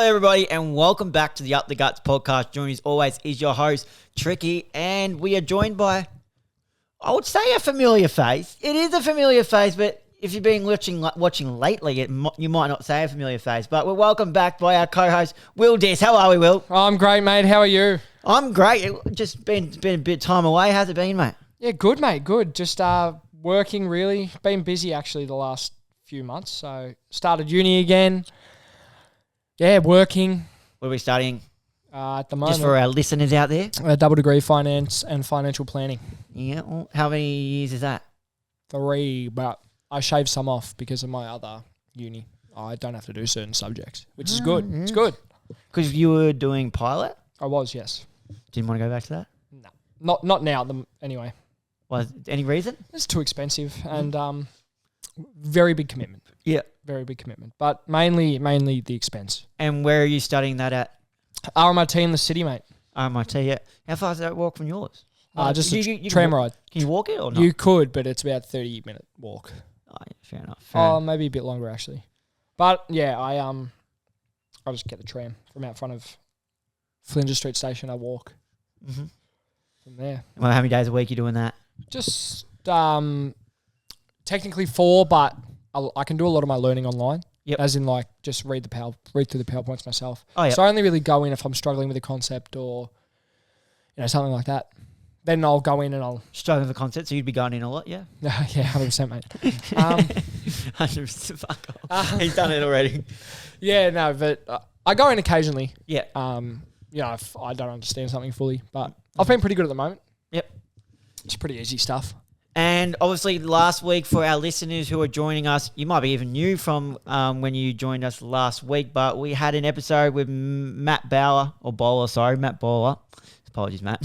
everybody, and welcome back to the Up the Guts podcast. Joining as always is your host, Tricky, and we are joined by, I would say, a familiar face. It is a familiar face, but if you've been watching lately, you might not say a familiar face. But we're welcome back by our co-host, Will Diss. How are we, Will? I'm great, mate. How are you? I'm great. It's just been a bit of time away. How's it been, mate? Yeah, good, mate. Good. Just working, really. Been busy, actually, the last few months. So, started uni again. Yeah, working. What are we studying? At the moment. Just for our listeners out there? A double degree finance and financial planning. Yeah. Well, how many years is that? 3, but I shaved some off because of my other uni. I don't have to do certain subjects, which is good. Yeah. It's good. Because you were doing pilot? I was, yes. Didn't want to go back to that? No. Not now, anyway. Was any reason? It's too expensive and very big commitment. Yeah. Very big commitment. But mainly the expense. And where are you studying that at? RMIT in the city, mate. RMIT, yeah. How far is that walk from yours? Just a tram ride. Can you walk it or not? You could, but it's about 30-minute walk. Oh, yeah, fair enough. Maybe a bit longer, actually. But, yeah, I just get the tram from out front of Flinders Street Station. I walk from there. Well, how many days a week are you doing that? Just technically 4, but I can do a lot of my learning online. Yep. As in, like, just read through the PowerPoints myself. Oh, yeah. So I only really go in if I'm struggling with a concept or, something like that. Then I'll go in and I'll... Struggling with the concept, so you'd be going in a lot, yeah? Yeah, 100%, mate. 100%, fuck off. He's done it already. Yeah, no, but I go in occasionally. Yeah. If I don't understand something fully, but I've been pretty good at the moment. Yep. It's pretty easy stuff. And obviously last week, for our listeners who are joining us, you might be even new from when you joined us last week, but we had an episode with Matt Bowler. Apologies, Matt.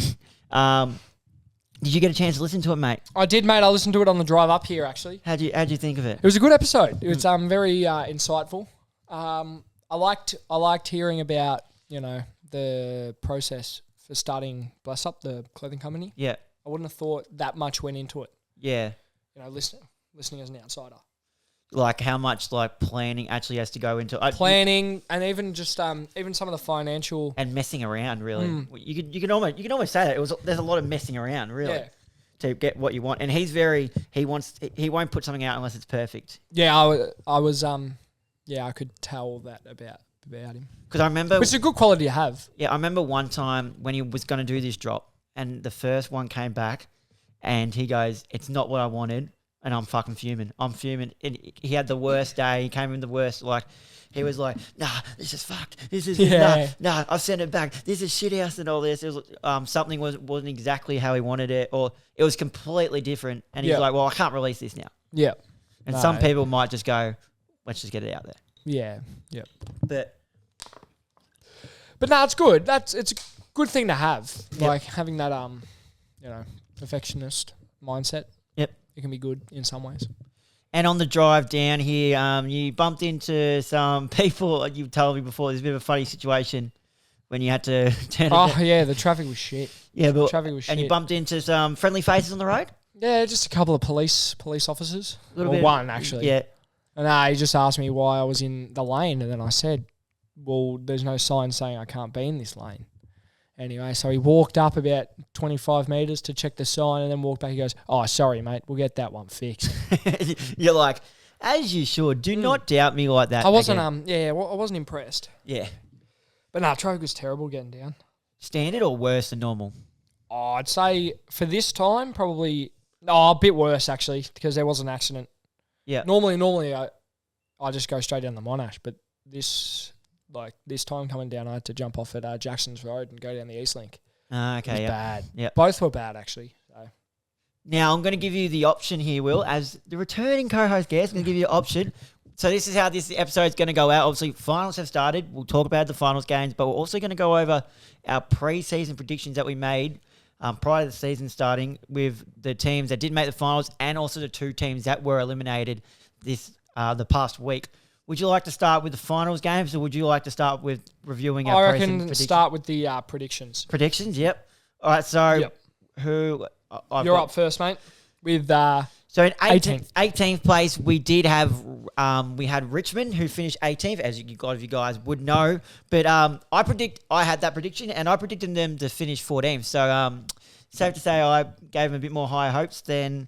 Did you get a chance to listen to it, mate? I did, mate. I listened to it on the drive up here, actually. How'd you think of it? It was a good episode. It was very insightful. I liked hearing about, the process for starting Bless Up, the clothing company. Yeah. I wouldn't have thought that much went into it. Yeah. Listening as an outsider. Like how much planning actually has to go into planning, and even just even some of the financial and messing around. Really, you can almost say that there's a lot of messing around really to get what you want. And he won't put something out unless it's perfect. Yeah, I was I could tell that about him because I remember, which is a good quality to have. Yeah, I remember one time when he was going to do this drop, and the first one came back, and he goes, "It's not what I wanted." And I'm fucking fuming. And he had the worst day. He came in the worst. He was like, "Nah, this is fucked. This is nah. I've sent it back. This is shit house and all this." It was something wasn't exactly how he wanted it, or it was completely different. And he's like, "Well, I can't release this now." Yeah. And some people might just go, "Let's just get it out there." Yeah. Yeah. But no, it's good. It's a good thing to have. Like having that perfectionist mindset. Yep. It can be good in some ways. And on the drive down here, you bumped into some people. You told me before there's a bit of a funny situation when you had to turn. Oh yeah, the traffic was shit. Yeah, but traffic was shit. And you bumped into some friendly faces on the road. Yeah, just a couple of police officers. One actually. Yeah. And he just asked me why I was in the lane, and then I said, "Well, there's no sign saying I can't be in this lane." Anyway, so he walked up about 25 metres to check the sign and then walked back. He goes, "Oh, sorry, mate. We'll get that one fixed." You're like, as you should. Do not doubt me like that. I wasn't, I wasn't impressed. Yeah. But no, traffic was terrible getting down. Standard or worse than normal? Oh, I'd say for this time, probably, a bit worse actually, because there was an accident. Yeah. Normally I just go straight down the Monash, but this time coming down, I had to jump off at Jackson's Road and go down the East Link. Okay, it was bad. Yeah, both were bad actually. So. Now I'm going to give you the option here, Will, as the returning co-host guest. I'm going to give you an option. So this is how this episode is going to go out. Obviously, finals have started. We'll talk about the finals games, but we're also going to go over our pre-season predictions that we made prior to the season starting with the teams that did make the finals and also the 2 teams that were eliminated the past week. Would you like to start with the finals games, or would you like to start with reviewing our predictions? I reckon start with the predictions. Predictions, yep. All right, so You're up first, mate. With so So in 18th place, we did have we had Richmond, who finished 18th, as you guys would know. But I had that prediction, and I predicted them to finish 14th. So safe to say I gave them a bit more higher hopes than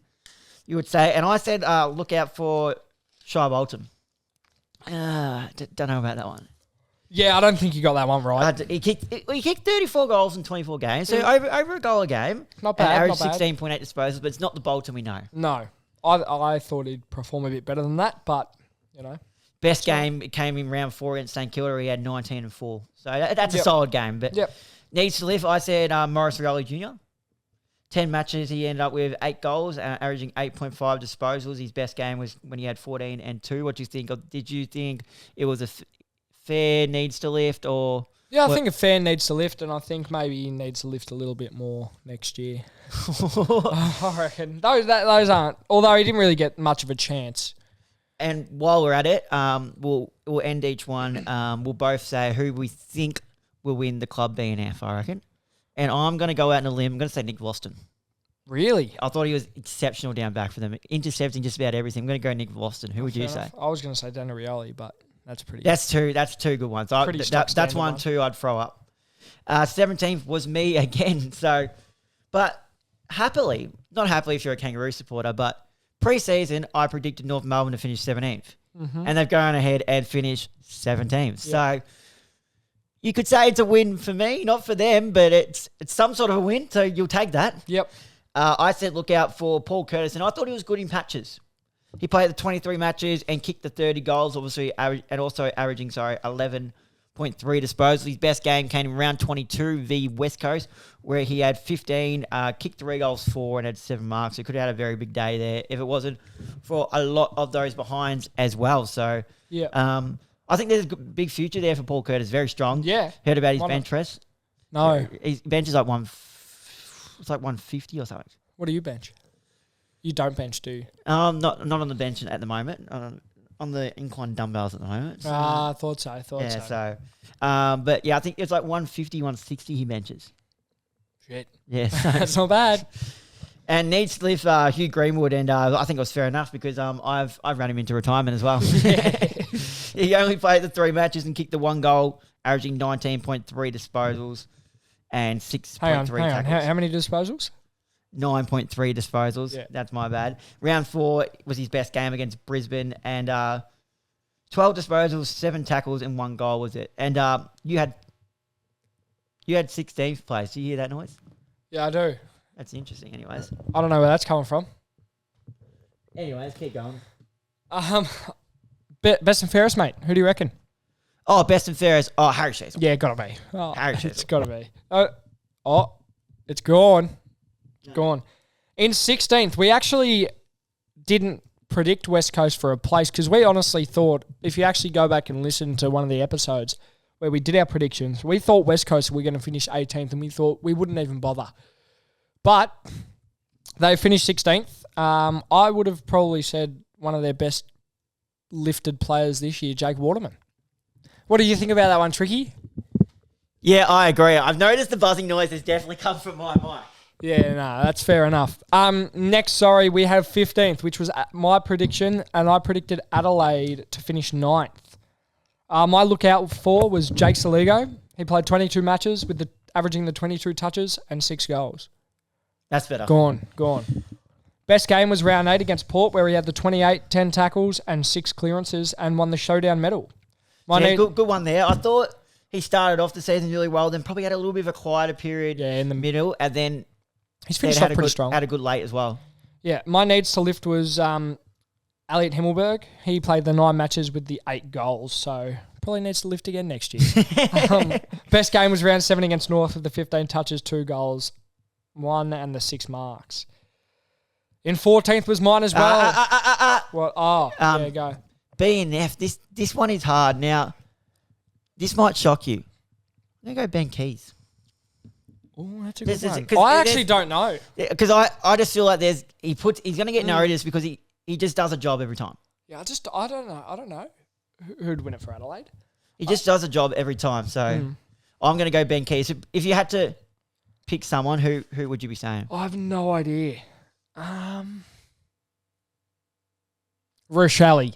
you would say. And I said look out for Shy Bolton. Don't know about that one. Yeah, I don't think you got that one right. He kicked 34 goals in 24 games, so over a goal a game. Not bad. And averaged 16.8 disposals, but it's not the Bolton we know. No. I thought he'd perform a bit better than that, but, Best game, it came in round 4 against St Kilda. He had 19 and 4. So that's a solid game. But needs to lift, I said Morris Rioli Jr. 10 matches, he ended up with 8 goals, averaging 8.5 disposals. His best game was when he had 14 and 2. What do you think? Did you think it was a fair needs to lift or... Yeah, I think a fair needs to lift, and I think maybe he needs to lift a little bit more next year. I reckon. Those aren't... Although he didn't really get much of a chance. And while we're at it, we'll end each one. We'll both say who we think will win the club BNF, I reckon. And I'm going to go out on a limb. I'm going to say Nick Voston. Really? I thought he was exceptional down back for them, intercepting just about everything. I'm going to go Nick Voston. Who would you say? I was going to say Daniel Rioli, but... That's two good ones. That's 1, 2 I'd throw up. 17th was me again. So, but not happily if you're a Kangaroo supporter, but pre-season I predicted North Melbourne to finish 17th. Mm-hmm. And they've gone ahead and finished 17th. So you could say it's a win for me, not for them, but it's some sort of a win. So you'll take that. Yep. I said look out for Paul Curtis, and I thought he was good in patches. He played the 23 matches and kicked the 30 goals, obviously, and also averaging 11.3 disposals. His best game came in round 22 v West Coast, where he had 15, kicked 3 goals, 4, and had 7 marks. So he could have had a very big day there if it wasn't for a lot of those behinds as well. So, I think there's a big future there for Paul Curtis. Very strong. Yeah. Heard about his bench press? No. His bench is like 150 or something. What do you bench? You don't bench, do you? Not on the bench at the moment. On the incline dumbbells at the moment. So. I thought so. But yeah, I think it's like 150, 160 he benches. Shit. Yeah. So. That's not bad. And needs to lift Hugh Greenwood, and I think it was fair enough because I've run him into retirement as well. He only played the 3 matches and kicked the 1 goal, averaging 19.3 disposals and 6.3 tackles. How many disposals? 9.3 disposals. Yeah. That's my bad. Round 4 was his best game against Brisbane, and 12 disposals, 7 tackles, and 1 goal was it. And you had 16th place. Do you hear that noise? Yeah, I do. That's interesting. Anyways, I don't know where that's coming from. Anyways, keep going. Best and fairest, mate. Who do you reckon? Oh, best and fairest. Oh, Harry Cecil. Yeah, gotta be. Harry Cecil. It's gotta be. It's gone. Gone. In 16th, we actually didn't predict West Coast for a place because we honestly thought, if you actually go back and listen to one of the episodes where we did our predictions, we thought West Coast were going to finish 18th and we thought we wouldn't even bother. But they finished 16th. I would have probably said one of their best lifted players this year, Jake Waterman. What do you think about that one, Tricky? Yeah, I agree. I've noticed the buzzing noise has definitely come from my mic. Yeah, no, that's fair enough. Next, we have 15th, which was my prediction, and I predicted Adelaide to finish 9th. My lookout for was Jake Saligo. He played 22 matches with averaging the 22 touches and 6 goals. That's better. Gone. Best game was round 8 against Port, where he had the 28, 10 tackles and 6 clearances and won the showdown medal. Good one there. I thought he started off the season really well, then probably had a little bit of a quieter period in the middle, and then he's finished off pretty strong. Had a good late as well. Yeah, my needs to lift was Elliot Himmelberg. He played the 9 matches with the 8 goals, so probably needs to lift again next year. Best game was round 7 against North with the 15 touches, 2 goals, 1 and the 6 marks. In 14th was mine as well. What? Yeah, go. BNF, this one is hard. Now, this might shock you. I'm going to go Ben Keys. Oh, that's a good one. I actually don't know. Because I just feel like he's going to get noticed because he just does a job every time. Yeah, I don't know. Who'd win it for Adelaide? He just does a job every time. So I'm going to go Ben Keys. If you had to pick someone, who would you be saying? I have no idea. Rochelle.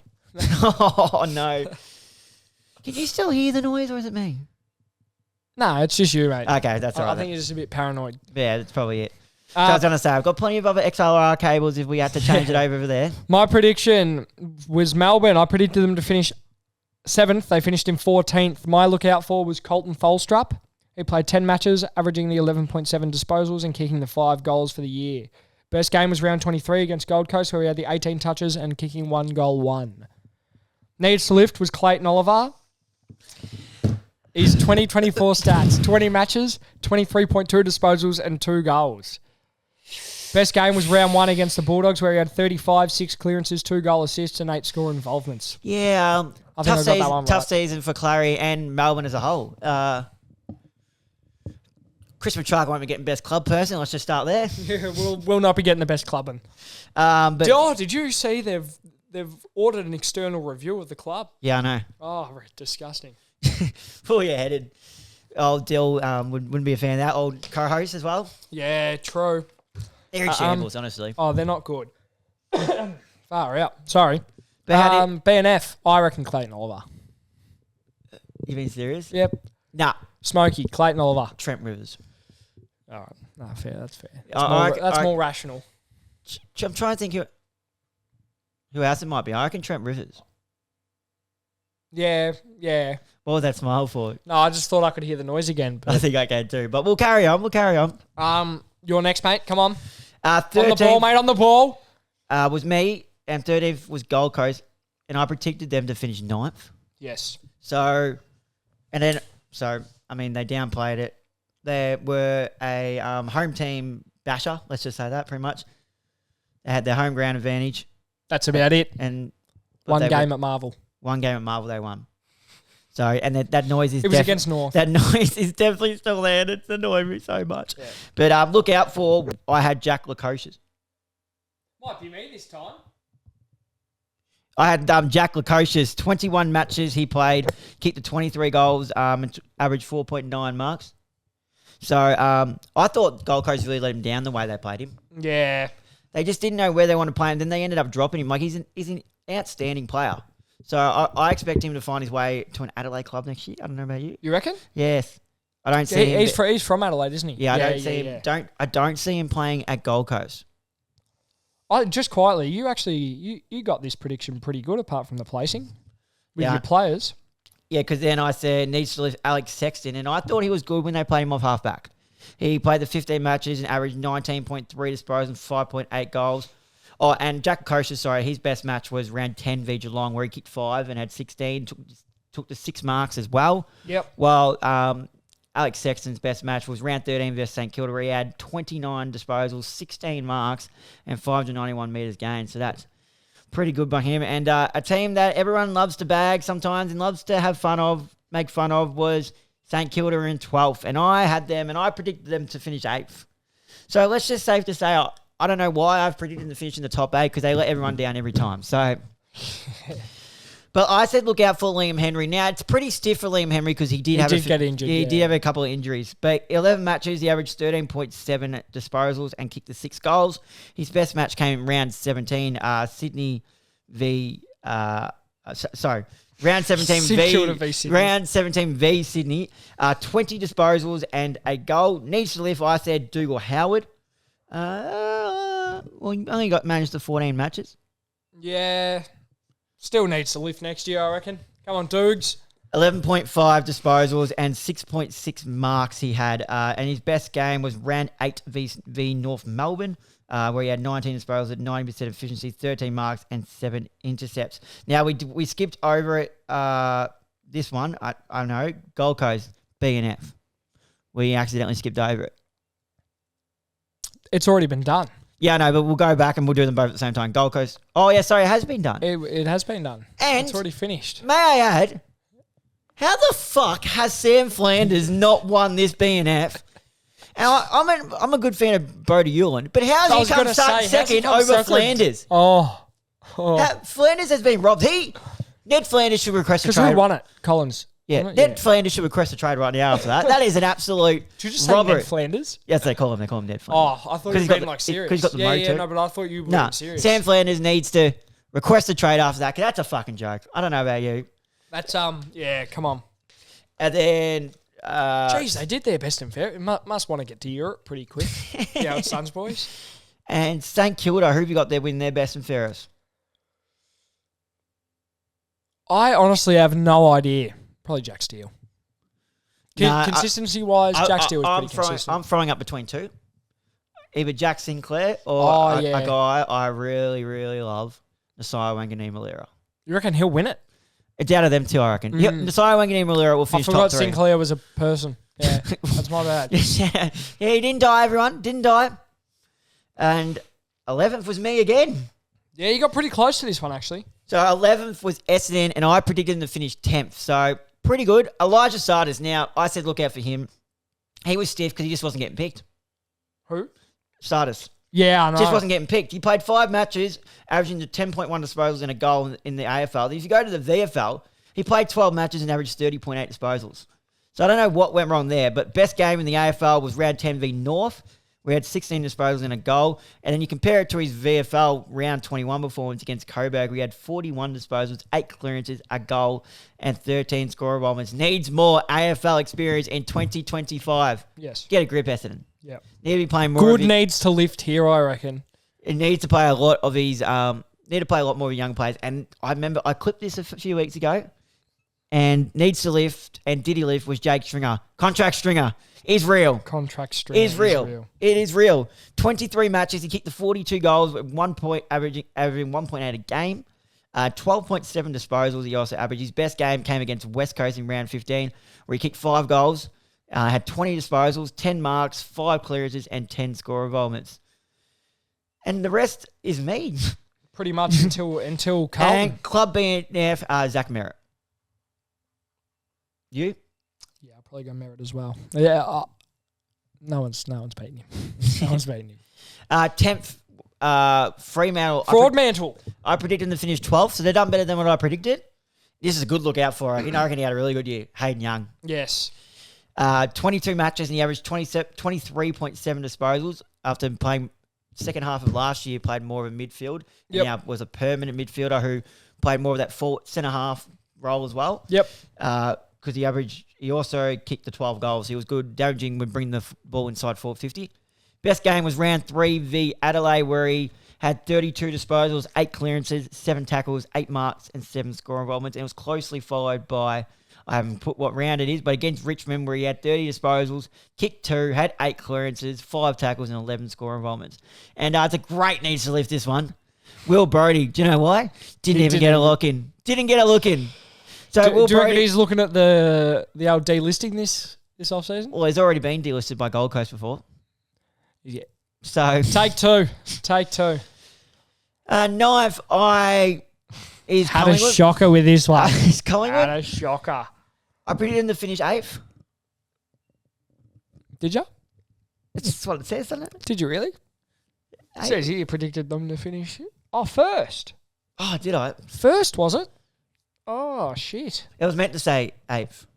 Oh, no. Can you still hear the noise or is it me? No, it's just you, mate. Okay, that's all right. I think you're just a bit paranoid. Yeah, that's probably it. So I was going to say, I've got plenty of other XLR cables if we have to change it over there. My prediction was Melbourne. I predicted them to finish 7th. They finished in 14th. My lookout for was Colton Folstrup. He played 10 matches, averaging the 11.7 disposals and kicking the 5 goals for the year. Best game was round 23 against Gold Coast, where he had the 18 touches and kicking 1 goal 1. Needs to lift was Clayton Oliver. His 2024 stats, 20 matches, 23.2 disposals and 2 goals. Best game was round 1 against the Bulldogs, where he had 35, 6 clearances, 2 goal assists and 8 score involvements. Yeah, tough season for Clary and Melbourne as a whole. Chris Petrarca won't be getting best club person. Let's just start there. Yeah, we'll not be getting the best clubbing. Did you see they've ordered an external review of the club? Yeah, I know. Oh, disgusting. Pull your headed. Old Dill wouldn't be a fan of that. Old co-host as well. Yeah, true. They're in shambles, honestly. Oh, they're not good. Far out. Sorry. But BNF, I reckon Clayton Oliver. You being serious? Yep. Nah. Smokey, Clayton Oliver. Trent Rivers. All right. No, fair. That's fair. That's more rational. I'm trying to think who else it might be. I reckon Trent Rivers. Yeah. What was that smile for? No, I just thought I could hear the noise again. But... I think I can too. But we'll carry on. Your next, mate. Come on. 13th, on the ball, mate. On the ball. Was me, and 13th was Gold Coast, and I predicted them to finish 9th. Yes. So, they downplayed it. They were a home team basher. Let's just say that pretty much. They had their home ground advantage. That's about it. And one game at Marvel. One game at Marvel they won. So, and that noise is... It was against North. That noise is definitely still there, and it's annoying me so much. Yeah. But look out for... I had Jack Lukosius. Might be me this time. I had Jack Lukosius, 21 matches he played, kicked the 23 goals, and averaged 4.9 marks. So, I thought Gold Coast really let him down the way they played him. Yeah. They just didn't know where they wanted to play him. Then they ended up dropping him. Like, he's an outstanding player. So I expect him to find his way to an Adelaide club next year. I don't know about you. You reckon? Yes. I don't see him. He's from Adelaide, isn't he? Yeah, I don't see him. I don't see him playing at Gold Coast. Just quietly, you got this prediction pretty good apart from the placing with your players. Yeah, because then I said needs to lift Alex Sexton, and I thought he was good when they played him off halfback. He played the 15 matches and averaged 19.3 disposals and 5.8 goals. Oh, and Jack Kosher, his best match was round 10 v Geelong, where he kicked 5 and had 16, took the 6 marks as well. Yep. While Alex Sexton's best match was round 13 versus St Kilda, where he had 29 disposals, 16 marks, and 591 metres gained. So that's pretty good by him. And a team that everyone loves to bag sometimes and loves to make fun of was St Kilda in 12th. And I had them, and I predicted them to finish 8th. So let's just safe to say, I don't know why I've predicted them to finish in the top 8 because they let everyone down every time. So, but I said look out for Liam Henry. Now, it's pretty stiff for Liam Henry because he did get injured. He did have a couple of injuries. But 11 matches, he averaged 13.7 disposals and kicked the 6 goals. His best match came in round 17, round 17 round 17 v Sydney. 20 disposals and a goal. Needs to lift. I said Dougal Howard. Well, he only managed the 14 matches. Yeah. Still needs to lift next year, I reckon. Come on, Doogs. 11.5 disposals and 6.6 marks he had. And his best game was round 8 v North Melbourne, where he had 19 disposals at 90% efficiency, 13 marks and 7 intercepts. Now, we skipped over it, this one. I know. Gold Coast, B and F. We accidentally skipped over it. It's already been done. Yeah, no, but we'll go back and we'll do them both at the same time. Gold Coast. Oh, yeah, sorry, it has been done. It has been done. And it's already finished. May I add, how the fuck has Sam Flanders not won this BNF? And I'm a good fan of Bodie Hewland, but how's he come second over Flanders? Oh. Flanders has been robbed. Ned Flanders should request a trade. Because who won it? Collins. Yeah, Ned Flanders should request a trade right now after that. That is an absolute Did you just say robbery. Ned Flanders? Yes, they call him Ned Flanders. Oh, I thought you were being like serious. Because he's got the motor. No, but I thought you were being serious. Sam Flanders needs to request a trade after that, 'cause that's a fucking joke. I don't know about you. That's yeah, come on. And then Jeez, they did their best and fair. Must want to get to Europe pretty quick. Yeah, old Suns boys. and St Kilda, who have you got there winning their best and fairest? I honestly have no idea. Probably Jack Steele. Nah, Consistency-wise, Jack Steele was pretty consistent. I'm throwing up between two. Either Jack Sinclair or a guy I really, really love, Nasiah Wanganeen-Malera. You reckon he'll win it? It's out of them two, I reckon. Yep, Nasiah Wanganeen-Malera will finish top 3. I forgot Sinclair was a person. Yeah, that's my bad. Yeah, he didn't die, everyone. Didn't die. And 11th was me again. Yeah, you got pretty close to this one, actually. So 11th was Essendon, and I predicted him to finish 10th. So pretty good. Elijah Sardis, now, I said look out for him. He was stiff because he just wasn't getting picked. Who? Sardis. Yeah, I know. Just wasn't getting picked. He played 5 matches, averaging 10.1 disposals and a goal in the AFL. If you go to the VFL, he played 12 matches and averaged 30.8 disposals. So I don't know what went wrong there, but best game in the AFL was round 10 v North. We had 16 disposals and a goal. And then you compare it to his VFL round 21 performance against Coburg. We had 41 disposals, 8 clearances, a goal, and 13 score involvements. Needs more AFL experience in 2025. Yes. Get a grip, Essendon. Yeah. Need to be playing more. Good needs to lift here, I reckon. It needs to play a lot of his. Need to play a lot more of young players. And I remember I clipped this a few weeks ago. And needs to lift, and did he lift, was Jake Stringer. Contract Stringer is real. Contract Stringer is real. It is real. 23 matches. He kicked the 42 goals with 1 point, averaging 1.8 a game. 12.7 disposals he also averaged. His best game came against West Coast in round 15, where he kicked 5 goals, had 20 disposals, 10 marks, 5 clearances, and 10 score involvements. And the rest is me. Pretty much until Carlton. And club BNF, Zach Merritt. You? Yeah, I'll probably go Merritt as well. Yeah, no one's beating him. No one's beating him. 10th, Fremantle. Fraudmantle. I predicted them to finish 12th, so they're done better than what I predicted. This is a good look out for her. I reckon he had a really good year. Hayden Young. Yes. 22 matches and he averaged 23.7 disposals after playing second half of last year, played more of a midfield. Yep. And now was a permanent midfielder who played more of that centre half role as well. Yep. Because he also kicked the 12 goals. He was good. Damaging would bring the ball inside 450. Best game was round 3 v Adelaide, where he had 32 disposals, 8 clearances, 7 tackles, 8 marks, and 7 score involvements. And it was closely followed by, I haven't put what round it is, but against Richmond, where he had 30 disposals, kicked 2, had 8 clearances, 5 tackles, and 11 score involvements. And it's a great needs to lift this one. Will Brodie, do you know why? Didn't even get a look in. Didn't get a look in. So do you reckon he's looking at the old delisting this offseason? Well, he's already been delisted by Gold Coast before. Yeah. So Take two. Knife, is had Collingwood. A shocker with this one. He's Collingwood. Had a shocker. I predicted him to finish 8th. Did you? That's what it says, doesn't it? Did you really? It says here you predicted them to finish first. Oh, did I? First, was it? Oh, shit. It was meant to say 8th.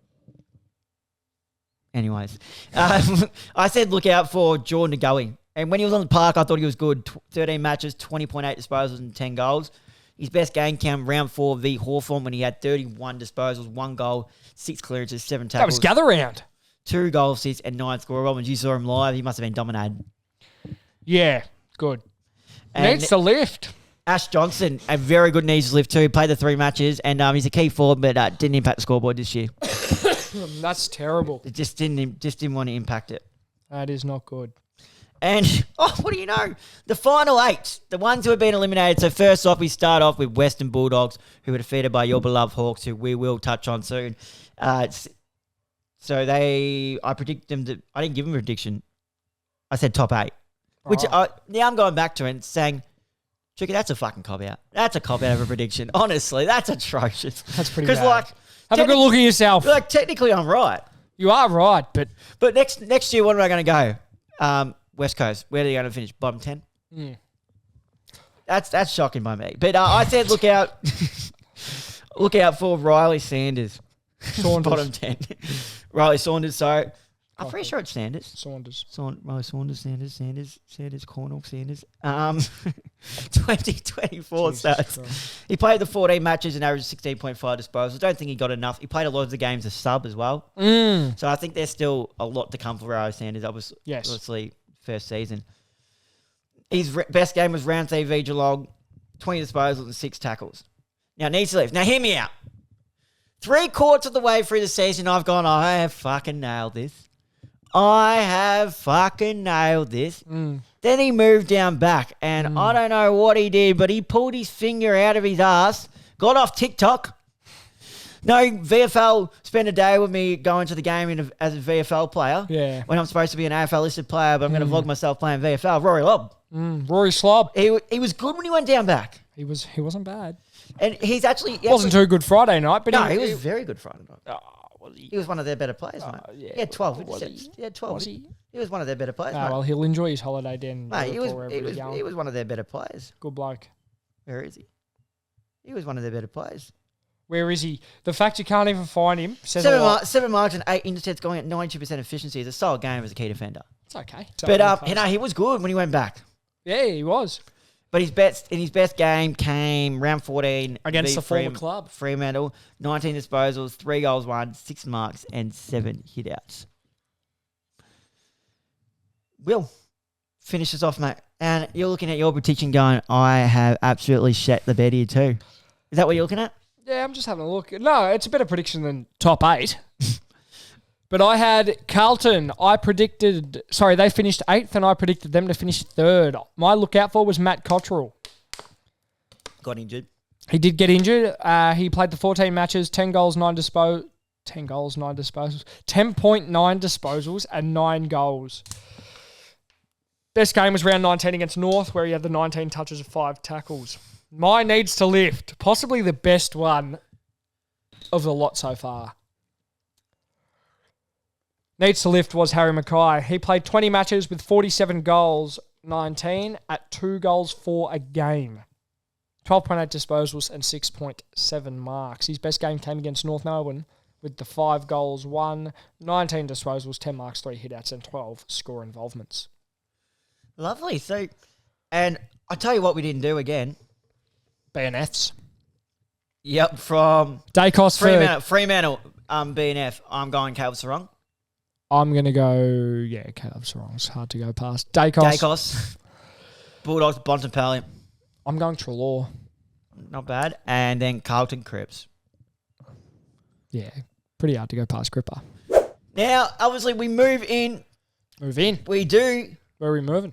Anyways. I said look out for Jordan Ngoe. And when he was on the park, I thought he was good. 13 matches, 20.8 disposals and 10 goals. His best game came round 4 v Hawthorn when he had 31 disposals, 1 goal, 6 clearances, 7 tackles. That was gather round. 2 goal assists and 9 score. When you saw him live, he must have been dominated. Yeah, good. And needs to lift. Ash Johnson, a very good knees to lift too. Played the 3 matches and he's a key forward, but didn't impact the scoreboard this year. That's terrible. It just didn't want to impact it. That is not good. And, what do you know? The final 8, the ones who have been eliminated. So first off, we start off with Western Bulldogs, who were defeated by your beloved Hawks, who we will touch on soon. So I predict them to, I didn't give them a prediction. I said top 8. Which now I'm going back to it and saying, Tricky, that's a fucking cop-out. That's a cop-out of a prediction. Honestly, that's atrocious. That's pretty bad. Because, have a good look at yourself. Technically, I'm right. You are right, but next year, what am I going to go? West Coast. Where are they going to finish? Bottom 10? Mm. That's shocking by me. But I said look out for Riley Sanders. Saunders. Bottom 10. Riley Saunders. So I'm pretty sure it's Sanders. Saunders. Sanders, Cornell, Sanders. 2024 stats. Christ. He played the 14 matches and averaged 16.5 disposals. Don't think he got enough. He played a lot of the games as sub as well. So I think there's still a lot to come for Rio Sanders. Obviously, first season. His best game was round 3 v Geelong, 20 disposals and 6 tackles. Now, needs to leave. Now, hear me out. 3/4 of the way through the season, I've gone, I have fucking nailed this. Then he moved down back, and I don't know what he did, but he pulled his finger out of his ass, got off TikTok. No, VFL spent a day with me going to the game as a VFL player. Yeah. When I'm supposed to be an AFL listed player, but I'm going to vlog myself playing VFL. Rory Lobb. Rory Slob. He was good when he went down back. He wasn't bad. And he's actually... Wasn't too good Friday night, but he was very good Friday night. He was one of their better players, mate. Yeah. He had 12. He? He had 12. Was he? He was one of their better players, mate. Well, he'll enjoy his holiday then. Mate, he was one of their better players. Good bloke. Where is he? He was one of their better players. Where is he? The fact you can't even find him says a lot. 7 marks and 8 intercepts going at 92% efficiency. It's a solid game as a key defender. It's okay. But he was good when he went back. Yeah, he was. But his best game came round 14 against the former club. Fremantle, 19 disposals, 3 goals, 6 marks, and 7 hitouts. Will, finish us off, mate. And you're looking at your prediction going, I have absolutely shat the bed here too. Is that what you're looking at? Yeah, I'm just having a look. No, it's a better prediction than top 8. But I had Carlton. They finished 8th and I predicted them to finish 3rd. My lookout for was Matt Cottrell. Got injured. He did get injured. He played the 14 matches, 10 goals, 9 disposals. 10.9 disposals and 9 goals. Best game was round 19 against North, where he had the 19 touches of 5 tackles. My needs to lift. Possibly the best one of the lot so far. Needs to lift was Harry Mackay. He played 20 matches with 47 goals, 19 at 2 goals for a game. 12.8 disposals and 6.7 marks. His best game came against North Melbourne with the 5 goals, 19 disposals, 10 marks, 3 hitouts and 12 score involvements. Lovely. So, and I tell you what we didn't do again. BNFs. Yep, from Dacos Fremantle, BNF. I'm going Caleb Sarong. I'm going to go, Caleb Sarong. It's hard to go past. Dacos. Bulldogs, Bontempelli. I'm going Treloar. Not bad. And then Carlton Cripps. Yeah, pretty hard to go past Cripper. Now, obviously, we move in. We do. Where are we moving?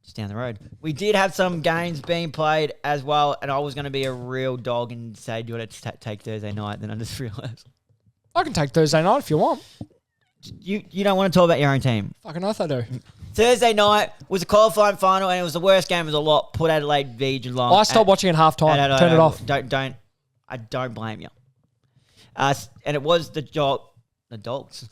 Just down the road. We did have some games being played as well, and I was going to be a real dog and say, do you want to take Thursday night? Then I just realised. I can take Thursday night if you want. You don't want to talk about your own team. Fucking oath I do. Thursday night was a qualifying final, and it was the worst game of the lot. Put Adelaide v Geelong. I stopped watching at halftime. Turn it off. I don't blame you. And it was the dogs.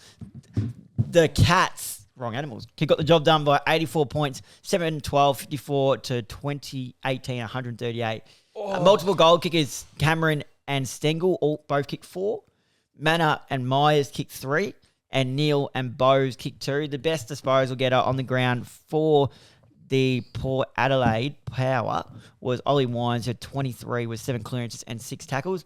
The Cats. Wrong animals. He got the job done by 84 points, 7-12, 54 to 20, 18, 138. Multiple goal kickers, Cameron and Stengel, both kicked 4. Manna and Myers kicked 3. And Neil and Bowes kicked 2. The best disposal getter on the ground for the Port Adelaide Power was Ollie Wines, who had 23 with 7 clearances and 6 tackles.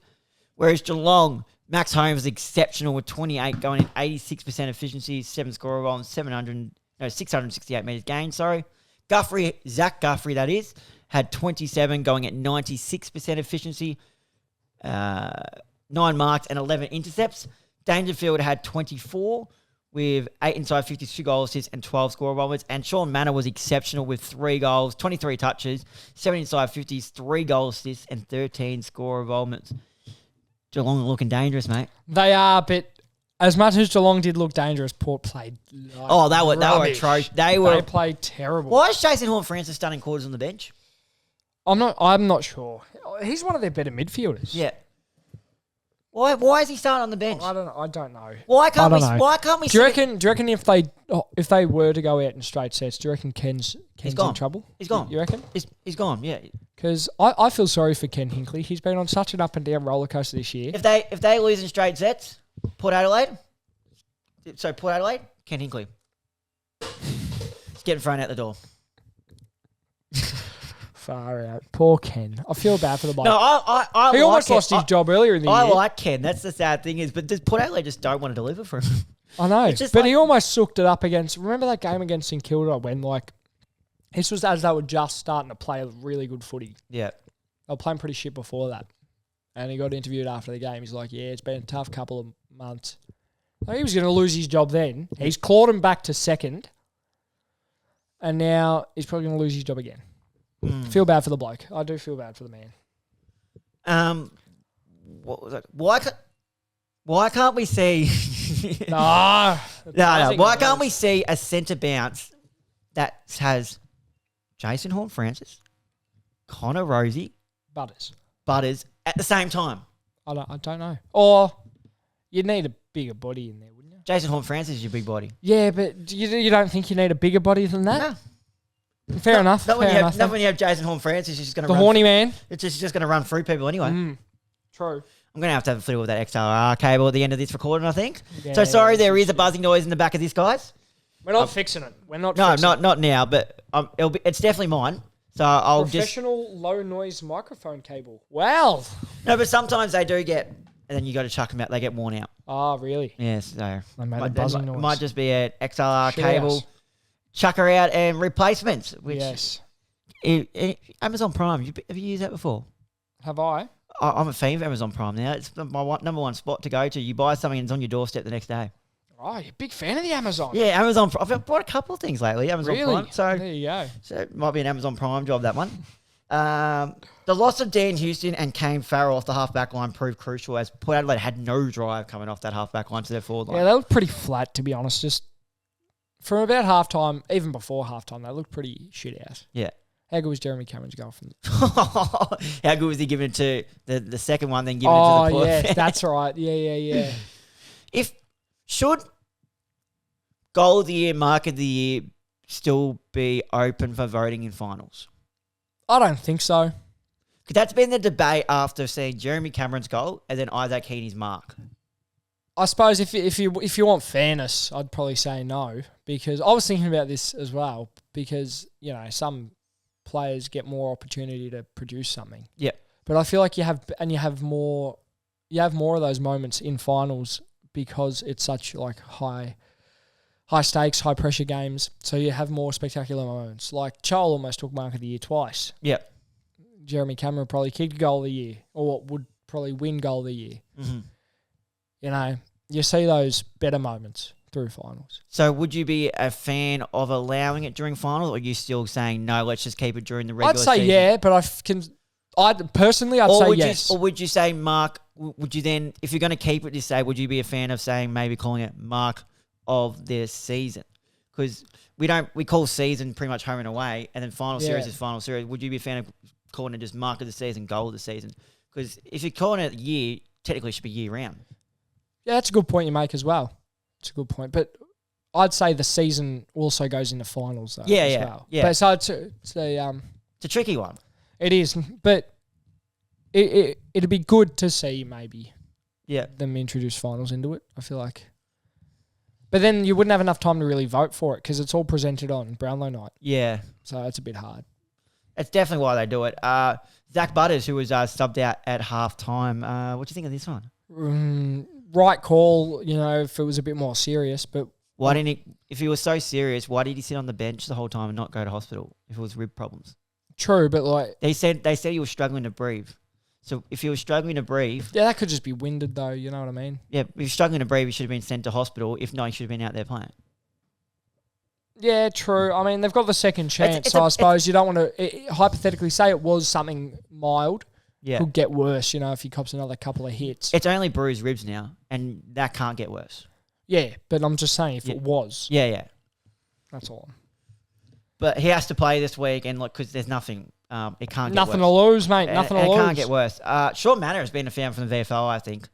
Whereas Geelong, Max Holmes was exceptional with 28 going in 86% efficiency, 7 score goals, 668 metres gained, Zach Guthrie, that is, had 27 going at 96% efficiency, 9 marks and 11 intercepts. Dangerfield had 24 with 8 inside 50, 2 goal assists and 12 score involvements. And Sean Manor was exceptional with 3 goals, 23 touches, 7 inside 50s, 3 goal assists and 13 score involvements. Geelong are looking dangerous, mate. They are, but as much as Geelong did look dangerous, Port played they were atrocious. They played terrible. Why is Jason Horne-Francis starting quarters on the bench? I'm not sure. He's one of their better midfielders. Yeah. Why is he starting on the bench? I don't know. Why can't we? Do you reckon if they were to go out in straight sets, do you reckon Ken's in trouble? He's gone. You reckon? He's gone. Yeah. Because I feel sorry for Ken Hinkley. He's been on such an up and down roller coaster this year. If they lose in straight sets, Port Adelaide. So Port Adelaide, Ken Hinkley. He's getting thrown out the door. Far out. Poor Ken. I feel bad for the bloke. No, I He like almost Ken. lost his job earlier in the year. I like Ken. That's the sad thing is, but Port Adelaide just don't want to deliver for him. I know. It's just But like- he almost sooked it up against... Remember that game against St Kilda when, like... This was as they were just starting to play really good footy. Yeah. They were playing pretty shit before that. And he got interviewed after the game. He's like, yeah, it's been a tough couple of months. Like, he was going to lose his job then. He's clawed him back to second. And now he's probably going to lose his job again. Feel bad for the bloke. I do feel bad for the man. What was it? Why can't we see? No. Why can't we see a centre bounce that has Jason Horne-Francis, Connor Rosie, Butters at the same time? I don't know. Or you'd need a bigger body in there, wouldn't you? Jason Horne-Francis is your big body. Yeah, but you don't think you need a bigger body than that? No. Fair enough. Not when Fair you have Jason Horne-Francis. He's just going to the horny man. It's just going to run through people anyway. True. I'm going to have a fiddle with that XLR cable at the end of this recording, I think. Yeah, So sorry, there is a buzzing noise in the back of this, guys. We're not fixing it. We're not. No, fixing not now, but it's definitely mine. So I'll Professional low noise microphone cable. Well. No, but sometimes they do get, and then you got to chuck them out. They get worn out. Oh, really? Yes, so They made a buzzing noise. might just be an XLR Shit cable, house. chuck her out, and replacements. Which Yes. Amazon Prime. Have you used that before? Have I? I'm a fan of Amazon Prime now. It's my number one spot to go to. You buy something and it's on your doorstep the next day. Oh, you're a big fan of the Amazon. Yeah, Amazon. I've bought a couple of things lately. Amazon Really? Prime. So there you go. So it might be an Amazon Prime job, that one. The loss of Dan Houston and Kane Farrell off the half-back line proved crucial as Port Adelaide had no drive coming off that half-back line to their forward line. Yeah, they looked pretty flat, to be honest. Just from about halftime, even before halftime, they looked pretty shit out. Yeah. How good was Jeremy Cameron's goal from? How good was he giving it to the second one, then giving it to the Port? Yes, that's right. Yeah. Should goal of the year, mark of the year still be open for voting in finals? I don't think so. Because that's been the debate after seeing Jeremy Cameron's goal and then Isaac Heaney's mark. I suppose if you want fairness, I'd probably say no, because I was thinking about this as well, because some players get more opportunity to produce something. Yeah. But I feel like you have more of those moments in finals because it's such like high stakes, high pressure games. So you have more spectacular moments. Like Charles almost took mark of the year twice. Yeah. Jeremy Cameron probably kicked goal of the year, or would probably win goal of the year. Mm-hmm. You see those better moments through finals. So would you be a fan of allowing it during finals, or are you still saying no, let's just keep it during the regular I'd say season? yeah, but I'd say yes. Or would you say, Mark, would you then, if you're going to keep it this day, would you be a fan of saying maybe calling it mark of their season? Because we call season pretty much home and away, and then final series is final series. Would you be a fan of calling it just mark of the season, goal of the season? Because if you're calling it year, technically it should be year round. Yeah, that's a good point you make as well. It's a good point. But I'd say the season also goes into finals, though. Well. Yeah. But so it's a tricky one. It is. But it'd be good to see maybe them introduce finals into it, I feel like. But then you wouldn't have enough time to really vote for it because it's all presented on Brownlow night. Yeah. So it's a bit hard. It's definitely why they do it. Zach Butters, who was subbed out at halftime, what do you think of this one? Right call, if it was a bit more serious, but why didn't he? If he was so serious, why did he sit on the bench the whole time and not go to hospital? If it was rib problems, true. But like they said he was struggling to breathe. So if he was struggling to breathe, that could just be winded, though. You know what I mean? Yeah, if he's struggling to breathe, he should have been sent to hospital. If not, he should have been out there playing. Yeah, true. I mean, they've got the second chance, so I suppose you don't want to hypothetically say it was something mild. Yeah. Could get worse, if he cops another couple of hits. It's only bruised ribs now, and that can't get worse. Yeah, but I'm just saying if it was. Yeah. That's all. But he has to play this week, and look, because there's nothing, it can't get nothing worse. to lose, mate. Nothing to lose. It can't get worse. Sean Manor has been a fan from the VFL, I think.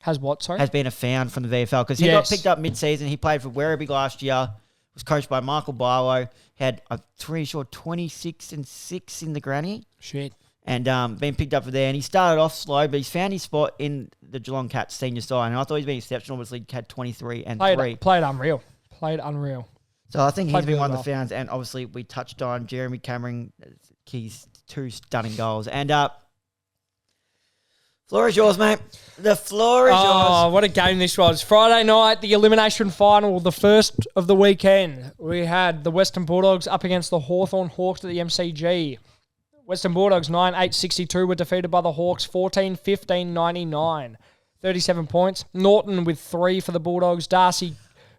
Has what, sorry? Has been a fan from the VFL, because he got picked up mid-season. He played for Werribee last year, was coached by Michael Barlow, had, I'm pretty sure, 26-6 in the granny. Shit. And been picked up for there. And he started off slow, but he's found his spot in the Geelong Cats senior side. And I thought he's been exceptional, but he had 23 and 3. Played unreal. Played unreal. So I think he's Played been really one of well. the fans, and obviously we touched on Jeremy Cameron. He's 2 stunning goals. And floor is yours, mate. The floor is Oh, yours. what a game this was. Friday night, the elimination final, the first of the weekend. We had the Western Bulldogs up against the Hawthorn Hawks at the MCG. Western Bulldogs 9-8-62 were defeated by the Hawks 14-15-99. 37 points. Norton with 3 for the Bulldogs. Darcy,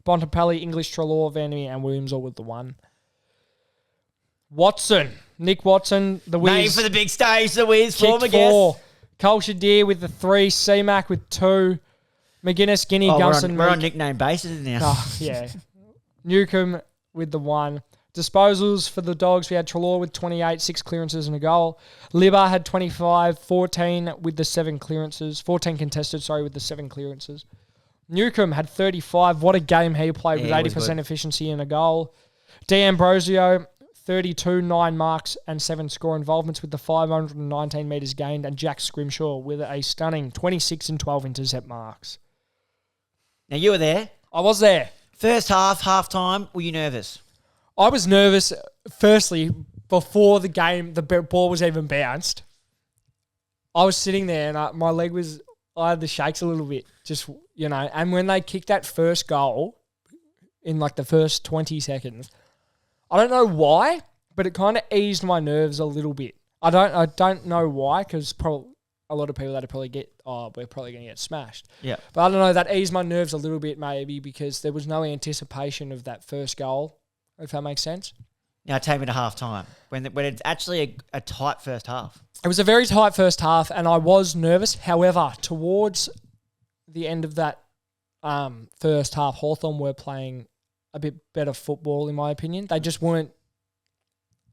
Bontempelli, English, Treloar, Vandermeer, and Williams all with the 1. Nick Watson, the Wiz. Name for the big stage, the Wiz. Former Kicked guest. 4. Cole Shadir with the 3. C-Mac with 2. McGuinness, Guinea, Gunston. We're on nickname basis now. Oh, yeah. Newcomb with the 1. Disposals for the Dogs, we had Treloar with 28, 6 clearances and a goal. Libba had 25, 14 with the 7 clearances. 14 contested, with the 7 clearances. Newcomb had 35. What a game he played with 80% efficiency and a goal. D'Ambrosio, 32, 9 marks and 7 score involvements with the 519 metres gained. And Jack Scrimshaw with a stunning 26 and 12 intercept marks. Now, you were there. I was there. First half time, were you nervous? I was nervous, firstly, before the game, the ball was even bounced. I was sitting there and my leg was, I had the shakes a little bit, just, and when they kicked that first goal in like the first 20 seconds, I don't know why, but it kind of eased my nerves a little bit. I don't know why, because probably a lot of people that probably get, we're probably going to get smashed. Yeah. But I don't know, that eased my nerves a little bit maybe because there was no anticipation of that first goal. If that makes sense. Now take me to half time when it's actually a tight first half. It was a very tight first half and I was nervous. However, towards the end of that first half, Hawthorn were playing a bit better football in my opinion. They just weren't,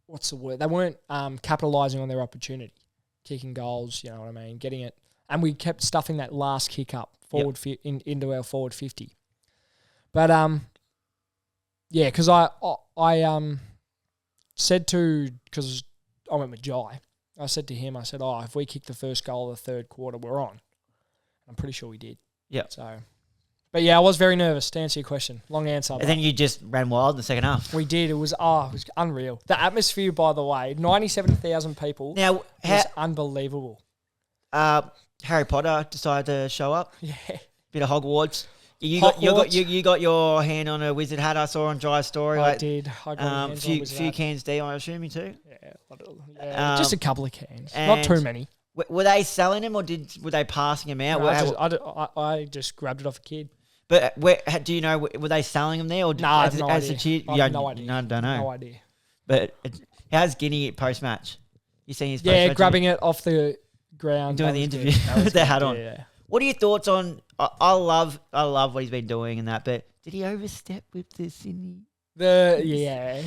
They weren't capitalising on their opportunity. Kicking goals, you know what I mean, getting it. And we kept stuffing that last kick up forward into our forward 50. But yeah, because I said because I went with Jai, I said to him, if we kick the first goal of the third quarter, we're on. I'm pretty sure we did. Yeah. So, but yeah, I was very nervous to answer your question. Long answer. And then you just ran wild in the second half. We did. It was unreal. The atmosphere, by the way, 97,000 people. Now, was unbelievable. Harry Potter decided to show up. Yeah. Bit of Hogwarts. You got your hand on a wizard hat. I saw on Jai's story. I did. I got a few cans D, I assume you too. Yeah, just a couple of cans, not too many. Were they selling them or were they passing them out? No, I just grabbed it off a kid. But do you know? Were they selling them there or no? I have no idea. I have no idea. No, don't know. No idea. But how's Guinea post match? You seen his grabbing it off the ground, doing the interview with the hat on. Yeah. What are your thoughts on? I love what he's been doing and that, but did he overstep with the Sydney? Yeah.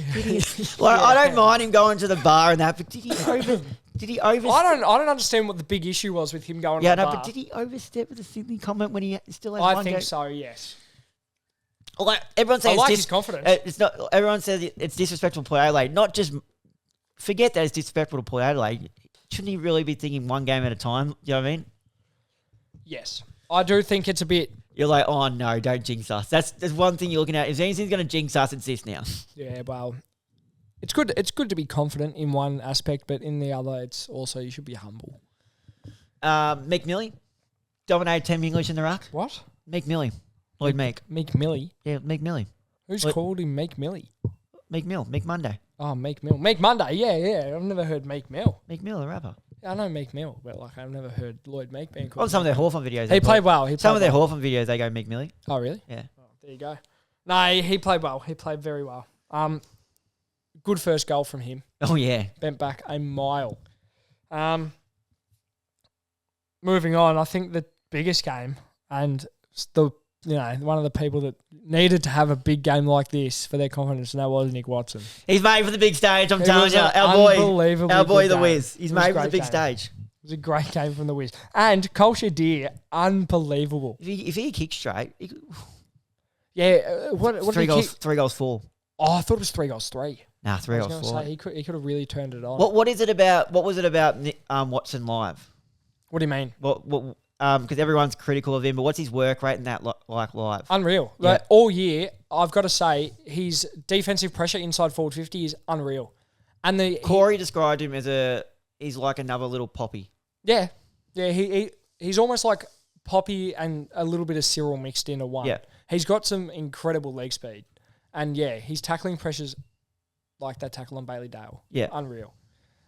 I don't mind him going to the bar and that, but did he over? I don't understand what the big issue was with him going. Yeah, to the bar. but did he overstep with the Sydney comment when he still has I one think game? so. Yes. Like everyone says, his confidence. It's not. Everyone says it's disrespectful to Port Adelaide. Not just forget that it's disrespectful to Port Adelaide. Shouldn't he really be thinking one game at a time? You know what I mean? Yes, I do think it's a bit. You're like, oh no, don't jinx us. That's one thing you're looking at. If anything's going to jinx us, it's this now. Yeah, well, it's good. It's good to be confident in one aspect, but in the other, it's also you should be humble. Meek Millie dominated Team English in the ruck. What? Meek Millie, Lloyd Meek. Meek Millie. Yeah, Meek Millie. Who's called him Meek Millie? Meek Monday. Oh, Meek Mill. Meek Monday. Yeah. I've never heard Meek Mill. Meek Mill, the rapper. I know Meek Mill, but I've never heard Lloyd Meek being called. On some of their Hawthorn videos. He played well. Some of their Hawthorn videos, they go Meek Millie. Oh, really? Yeah. Oh, there you go. No, he played well. He played very well. Good first goal from him. Oh, yeah. Bent back a mile. Moving on, I think the biggest game and one of the people that needed to have a big game like this for their confidence, and that was Nick Watson. He's made for the big stage, I'm telling you. Our boy, the Wiz. He's made for the big stage. It was a great game from the Wiz. And Cole Shadir, unbelievable. If he kicked straight, what three goals, 4. Oh, I thought it was 3 goals 3. Nah, 3 goals 4. Say, he could have really turned it on. What was it about Watson live? What do you mean? What because everyone's critical of him, but what's his work rate in that like live? Unreal. Yeah. Like, all year, I've got to say, his defensive pressure inside forward 50 is unreal. And Corey described him as he's like another little Poppy. Yeah. He's almost like Poppy and a little bit of Cyril mixed into one. Yeah. He's got some incredible leg speed. And his tackling pressure's like that tackle on Bailey Dale. Yeah. Unreal.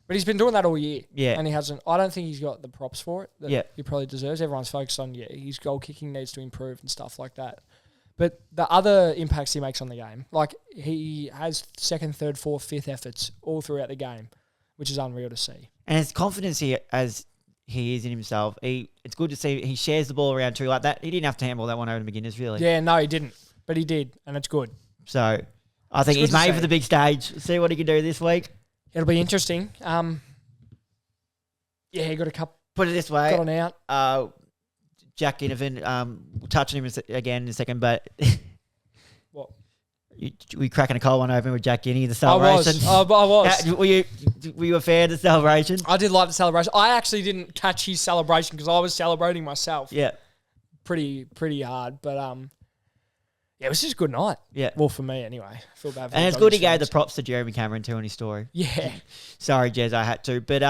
But he's been doing that all year. Yeah. And he hasn't, I don't think he's got the props for it that Yeah. he probably deserves. Everyone's focused on, his goal kicking needs to improve and stuff like that. But the other impacts he makes on the game, like he has second, third, fourth, fifth efforts all throughout the game, which is unreal to see. And his confidence as he is in himself, it's good to see he shares the ball around too like that. He didn't have to handle that one over to McGuinness, really. Yeah, no, he didn't. But he did, and it's good. So I think he's made for the big stage. See what he can do this week. It'll be interesting. He got a couple. Put it this way. Got on out. Jack Ginnivan, we'll touch on him again in a second, but What? We cracking a cold one open with Jack Guinea, the celebration. I was. Were you a fan of the celebration? I did like the celebration. I actually didn't catch his celebration because I was celebrating myself. Yeah. Pretty hard, but it was just a good night. Yeah. Well, for me anyway. I feel bad for And the it's good he Dodgers gave the fans. props to Jeremy Cameron too on his story. Yeah. Sorry, Jez, I had to. But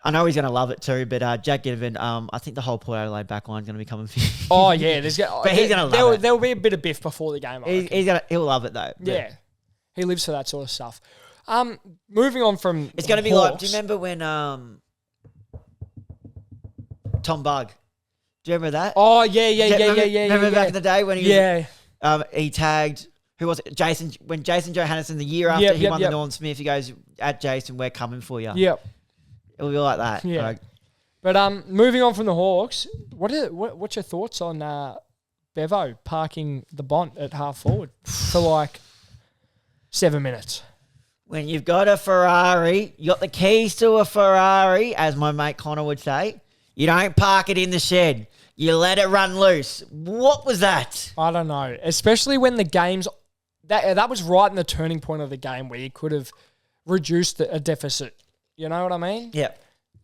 I know he's going to love it too, but Jack Ginnivan, I think the whole Port Adelaide back line is going to be coming for you. Oh, yeah. But he's going to love it. There'll be a bit of biff before the game. He'll love it though. Yeah. He lives for that sort of stuff. Moving on from It's going to be Hawks. like, do you remember when Tom Bug? Do you remember that? Oh, yeah. Remember back in the day when he Yeah. he tagged, who was it? When Jason Johannesson, the year after he won the Norm Smith, he goes, at Jason, we're coming for you. Yep. It'll be like that. Yeah. Like, But moving on from the Hawks, what's your thoughts on Bevo parking the Bont at half forward for like 7 minutes? when you've got a Ferrari, you got the keys to a Ferrari, as my mate Connor would say, you don't park it in the shed. You let it run loose. What was that? I don't know. Especially when the game's... That was right in the turning point of the game where you could have reduced a deficit. You know what I mean? Yeah.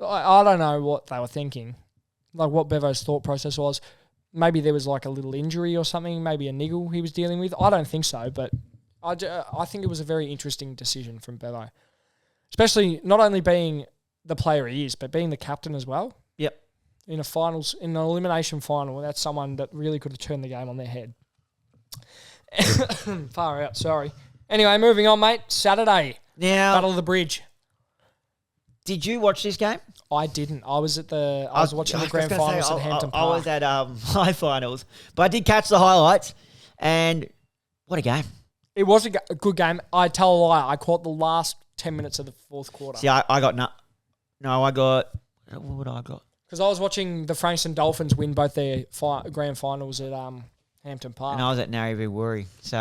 I don't know what they were thinking. Like what Bevo's thought process was. Maybe there was like a little injury or something. Maybe a niggle he was dealing with. I don't think so, but I think it was a very interesting decision from Bevo. Especially not only being the player he is, but being the captain as well. Yep. In an elimination final, that's someone that really could have turned the game on their head. Far out, sorry. Anyway, moving on, mate. Saturday, Now, Battle of the Bridge. did you watch this game? I didn't. I was watching the grand finals at Hampton I Park. was at high finals, but I did catch the highlights, and what a game! It was a good game. I tell a lie. I caught the last 10 minutes of the fourth quarter. See, I got I got what would I got? Because I was watching the Frankston Dolphins win both their grand finals at Hampton Park. And I was at Narry v. Woori, so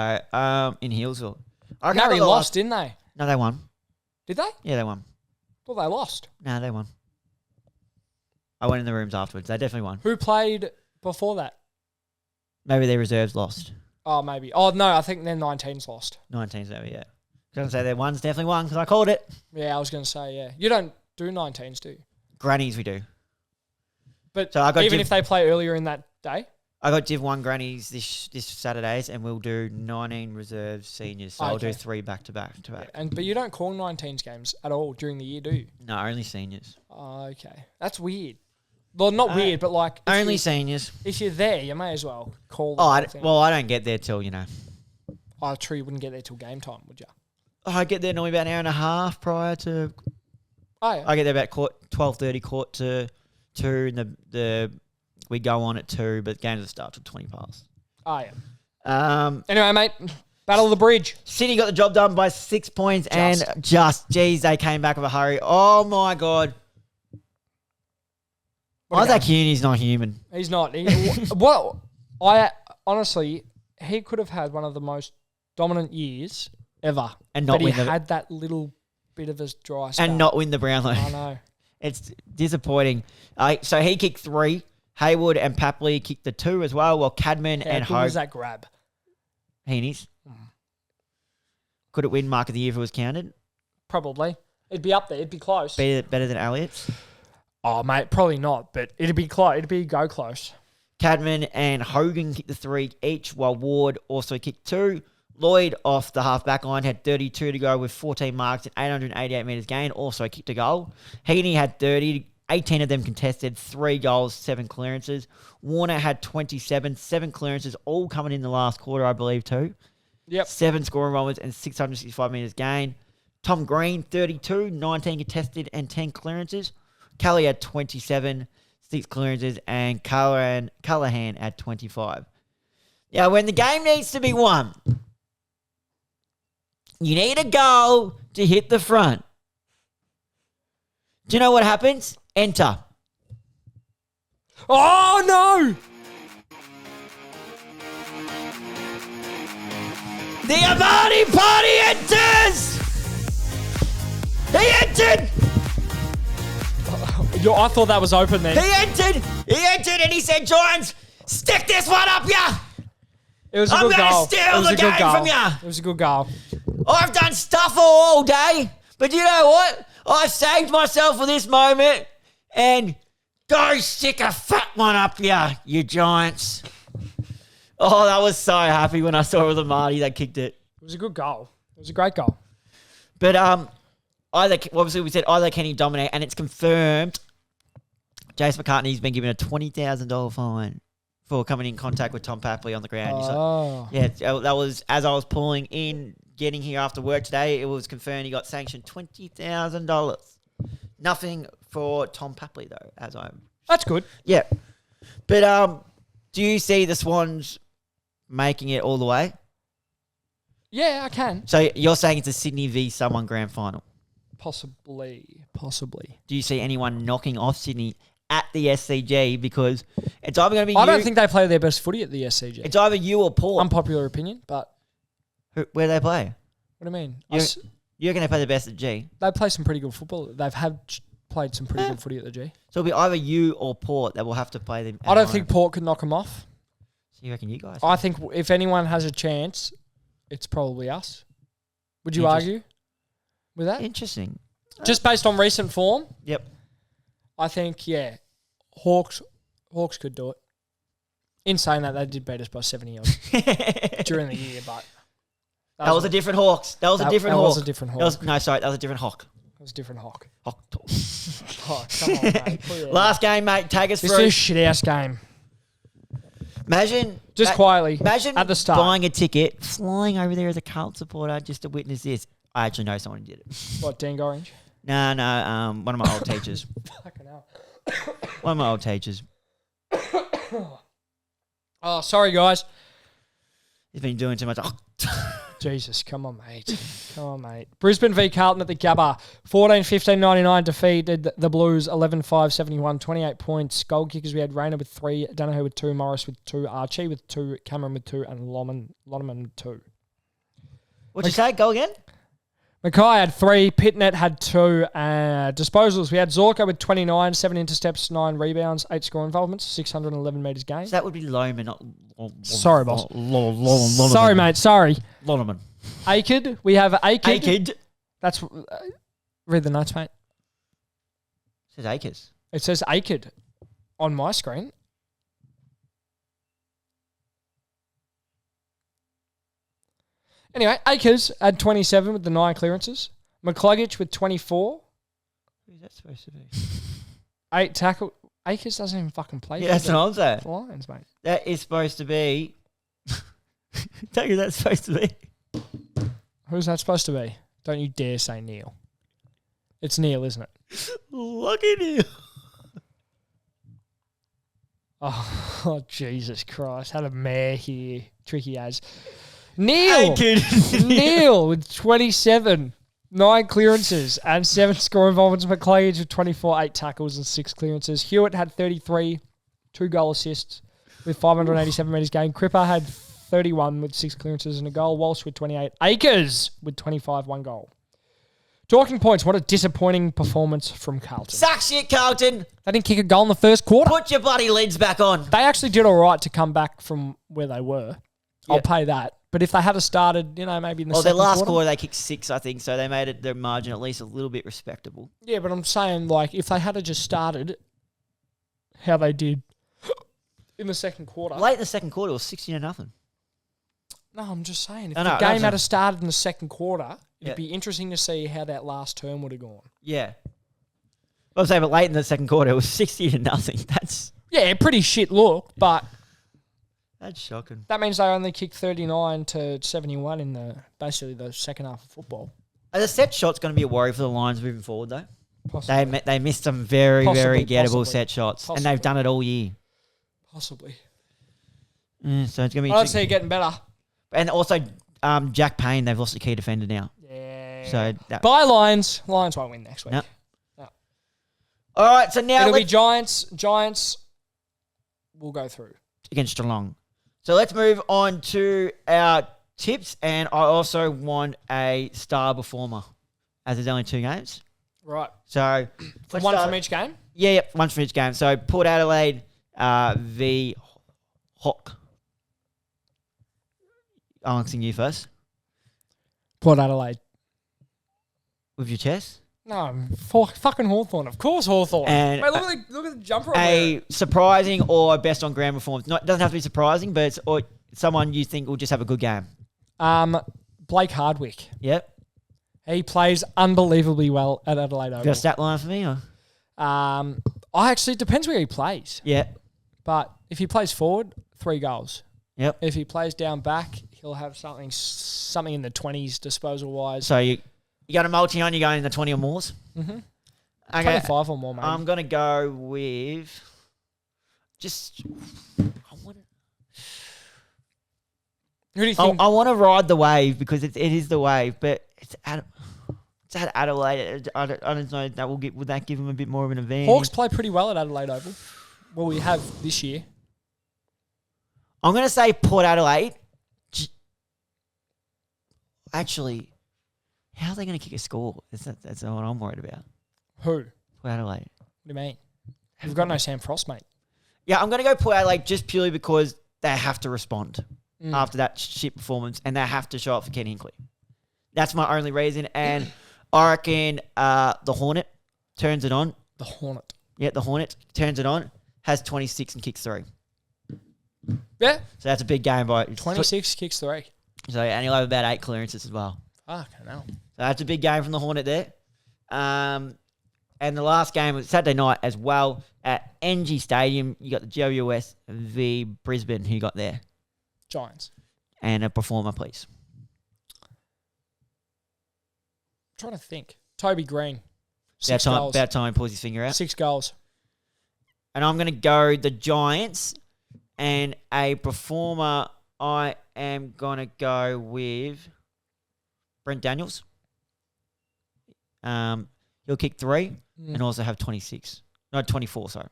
in Healesville. I No, got they the lost, didn't they? No, they won. Did they? Yeah, they won. Well, they lost. No, they won. I went in the rooms afterwards. They definitely won. Who played before that? Maybe their reserves lost. Oh, maybe. Oh, no, I think their 19's lost. 19's over, yeah. Going to say their one's definitely won because I called it. Yeah, I was going to say, yeah. You don't do 19's, do you? Grannies we do. But So I got even if they play earlier in that day? I got Div 1 grannies this Saturdays, and we'll do 19 reserves seniors. So I'll do 3 back-to-back. But you don't call 19's games at all during the year, do you? No, only seniors. Oh, okay. That's weird. Well, not weird, but like... Only seniors. If you're there, you may as well call... I don't get there till, Oh, true, you wouldn't get there till game time, would you? I get there normally about an hour and a half prior to... Oh, yeah. I get there about 12:30, court to 2, and we go on at 2, but games will start till 20 past. Oh, yeah. Anyway, mate, Battle of the Bridge. City got the job done by 6 points, they came back with a hurry. Oh, my God. Isaac Heaney's not human. He's not. Honestly, he could have had one of the most dominant years ever. And not but he win had that little bit of a dry spell. And not win the Brownlow. I know. It's disappointing. So he kicked 3. Haywood and Papley kicked the 2 as well, while Cadman and How good Hope... was that grab? Heaney's. Could it win Mark of the Year if it was counted? Probably. It'd be up there. It'd be close. Better than Elliott's? Oh, mate, probably not, but it'd be close. It'd be go close. Cadman and Hogan kicked the 3 each, while Ward also kicked 2. Lloyd off the half-back line had 32 to go with 14 marks and 888 metres gained, also kicked a goal. Heaney had 30, 18 of them contested, 3 goals, 7 clearances. Warner had 27, 7 clearances, all coming in the last quarter, I believe, too. Yep. 7 scoring moments and 665 metres gained. Tom Green, 32, 19 contested and 10 clearances. Kelly had 27, 6 clearances, and Callahan had 25. Now, when the game needs to be won, you need a goal to hit the front. Do you know what happens? Enter. Oh, no! The Amani party enters! He entered! I thought that was open then. He entered and he said, Giants, stick this one up ya! It was a I'm good going to goal. steal the game from ya! It was a good goal. I've done stuff all day, but you know what? I've saved myself for this moment, and go stick a fat one up ya, you Giants. Oh, I was so happy when I saw it was Amani that kicked it. It was a good goal. It was a great goal. But obviously we said either can he dominate, and it's confirmed. Jason McCartney's been given a $20,000 fine for coming in contact with Tom Papley on the ground. Oh. Yeah, that was as I was pulling in, getting here after work today. It was confirmed he got sanctioned $20,000. Nothing for Tom Papley though, That's good. Yeah, but do you see the Swans making it all the way? Yeah, I can. So you're saying it's a Sydney v someone grand final? Possibly. Do you see anyone knocking off Sydney at the SCG? Because it's either going to be I don't think they play their best footy at the SCG. it's either you or Port. Unpopular opinion, but Where do they play? what do you mean? You're going to play the best at G. They play some pretty good football. Played some pretty good footy at the G. So it'll be either you or Port that will have to play them. I don't think Port could knock them off. So you reckon you guys? I think if anyone has a chance, it's probably us. Would you argue with that? Interesting. Just based on recent form? Yep. I think, yeah, Hawks could do it. In saying that, they did beat us by 70 odds during the year, but... That was a different Hawks. That was a different Hawk. That was a different Hawk. That was a different Hawk. That was a different Hawk. Hawk. Oh, come on, mate. Last game, mate. Tag us This through. is a shit-ass game. Imagine... Just quietly, Imagine at the start. buying a ticket, flying over there as a Carlton supporter just to witness this. I actually know someone who did it. What, Dan Gorringe? No, one of my old teachers. Fucking hell. One of my old teachers. Oh, sorry, guys. He's been doing too much. Jesus, come on, mate. Brisbane v Carlton at the Gabba. 14-15-99 defeated the Blues 11-5-71, 28 points. Goal kickers, we had Rayner with 3, Danaher with 2, Morris with 2, Archie with 2, Cameron with 2, and Lonerman with 2. What'd you say? Go again? Mackay had 3, Pitnet had 2, disposals. We had Zorko with 29, 7 intercepts, 9 rebounds, 8 score involvements, 611 metres gained. So that would be Loman, not... Sorry, boss. Sorry, mate. Sorry. Lonerman. Akid. We have Akid. Akid. That's... read the notes, mate. It says Acres. It says Akid on my screen. Anyway, Akers had 27 with the 9 clearances. McCluggage with 24. Who's that supposed to be? 8 tackle. Akers doesn't even fucking play. Yeah, that's what I'm saying. The Lions, mate. That is supposed to be... Tell you who that's supposed to be. Who's that supposed to be? Don't you dare say Neil. It's Neil, isn't it? Look at you. Oh, Jesus Christ. Had a mare here. Tricky as. Neil! Akid. Neil with 27. 9 clearances and 7 score involvements. McCluggage with 24, 8 tackles and 6 clearances. Hewitt had 33, 2 goal assists with 587 metres gained. Cripper had 31 with 6 clearances and a goal. Walsh with 28. Akers with 25, 1 goal. Talking points, what a disappointing performance from Carlton. Suck shit, Carlton. They didn't kick a goal in the first quarter. Put your bloody lids back on. They actually did all right to come back from where they were. I'll pay that. But if they had started, maybe in the Well, second their last quarter, they kicked 6, I think, so they made their margin at least a little bit respectable. Yeah, but I'm saying, if they had just started how they did in the second quarter. Late in the second quarter, it was 16-0. No, I'm just saying, if the game had started in the second quarter, it'd Yeah. be interesting to see how that last term would have gone. Yeah. I'm saying, but late in the second quarter, it was 60-0. That's Pretty shit look, but shocking. that means they only kicked 39 to 71 in basically the second half of football. The set shot's going to be a worry for the Lions moving forward, though. Possibly. They missed some very, very gettable possibly. set shots, Possibly. and they've done it all year. Possibly. So it's going to be. I don't see it getting better. And also, Jack Payne, they've lost a key defender now. Yeah. So Bye, Lions. Lions won't win next week. No. All right, so now it'll be Giants. Giants will go through against Geelong. So let's move on to our tips, and I also want a star performer, as there's only 2 games. Right. So one from each game? Yeah, one from each game. So Port Adelaide v Hawk. I'm asking you first. Port Adelaide. With your chest? No, fucking Hawthorn. Of course Hawthorn. And Mate, look at the jumper. A surprising or best on ground performance. It doesn't have to be surprising, but it's or someone you think will just have a good game. Blake Hardwick. Yep. He plays unbelievably well at Adelaide Oval. Got a stat line for me? Or? It depends where he plays. Yeah. But if he plays forward, 3 goals. Yep. If he plays down back, he'll have something in the 20s disposal wise. So you got a multi on, you're going in the 20 or more? Mm-hmm. Okay. 25 or more, maybe. I'm going to go with Who do you think? I want to ride the wave because it is the wave, but it's at Adelaide. I don't know. Would that give him a bit more of an advantage? Hawks play pretty well at Adelaide Oval. Well, we have this year. I'm going to say Port Adelaide. Actually, how are they going to kick a score? That's what I'm worried about. Who? Port Adelaide. What do you mean? We've got no Sam Frost, mate. Yeah, I'm going to go Port Adelaide just purely because they have to respond after that shit performance, and they have to show up for Ken Hinkley. That's my only reason, and I reckon the Hornet turns it on. The Hornet. Yeah, the Hornet turns it on, has 26 and kicks 3. Yeah. So that's a big game by 26 kicks 3. So and he'll have about 8 clearances as well. Fucking hell. So that's a big game from the Hornet there. And the last game was Saturday night as well at NG Stadium. You got the GWS v Brisbane. Who you got there? Giants. And a performer, please. I'm trying to think. Toby Green. About 6 goals. time he pulls his finger out. 6 goals. And I'm going to go the Giants. And a performer, I am going to go with Brent Daniels. He'll kick 3 and also have 26. No, 24, sorry.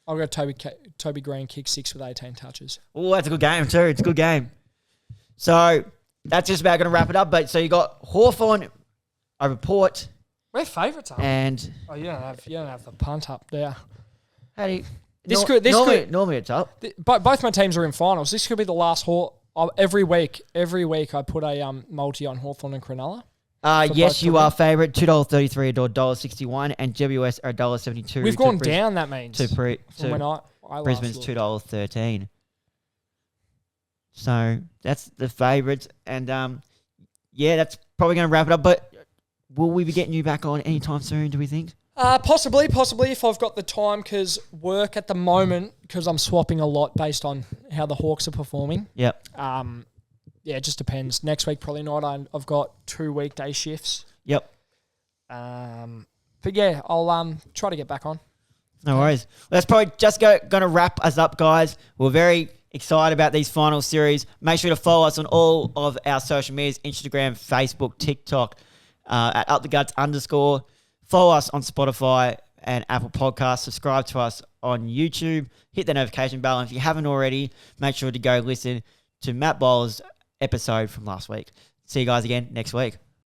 I'll go Toby Green kick 6 with 18 touches. Oh, that's a good game too. It's a good game. So that's just about going to wrap it up. But so you got Hawthorn over Port. We're favourites, aren't we? And you don't have the punt up there. how do you? Normally it's up. Both my teams are in finals. This could be the last every week. Every week I put a multi on Hawthorn and Cronulla. Yes, you are favourite. $2.33, $1.61, and GWS are $1.72. We've gone down. That means to when I Brisbane's $2.13. So that's the favourites, and that's probably going to wrap it up. But will we be getting you back on anytime soon? Do we think? Possibly if I've got the time, because work at the moment, because I'm swapping a lot based on how the Hawks are performing. Yep. It just depends. Next week, probably not. I've got 2 weekday shifts. Yep. But yeah, I'll try to get back on. No worries. Well, that's probably just going to wrap us up, guys. We're very excited about these final series. Make sure to follow us on all of our social medias, Instagram, Facebook, TikTok, at uptheguts_. Follow us on Spotify and Apple Podcasts. Subscribe to us on YouTube. Hit the notification bell. And if you haven't already, make sure to go listen to Matt Bowles' episode from last week. See you guys again next week.